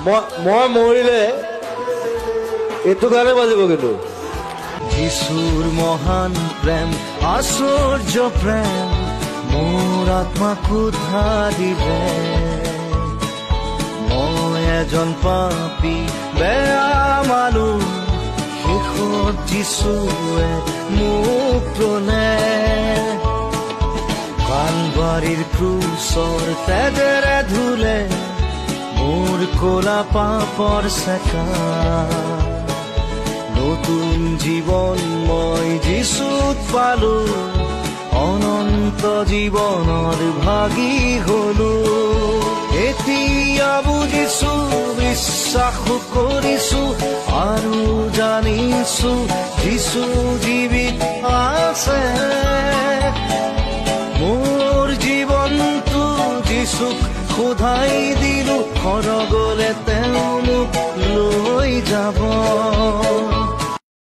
মই মৰিলে এইটো গানে বাজিব কিন্তু যিশুৰ মহান প্ৰেম আশ্চৰ্য প্ৰেম মোৰ আত্মাক উদ্ধাৰিলে মই এজন পাপী বেয়া মানুহ শেষত যিশুৱে মোক ল'লে কালবাৰীৰ ক্ৰুচৰ তেজেৰে ধুলে মোৰ ক'লা পাপৰ চেকা নতুন জীৱন মই যিশুত পালো অনন্ত জীৱনৰ ভাগী হলো এতিয়া বুজিছো বিশ্বাস কৰিছো আৰু জানিছো যিশু জীৱিত আছে মোৰ জীৱনটো যিশুক সোধাই দিলো সৰগলে তেওঁ মোক লৈ যাব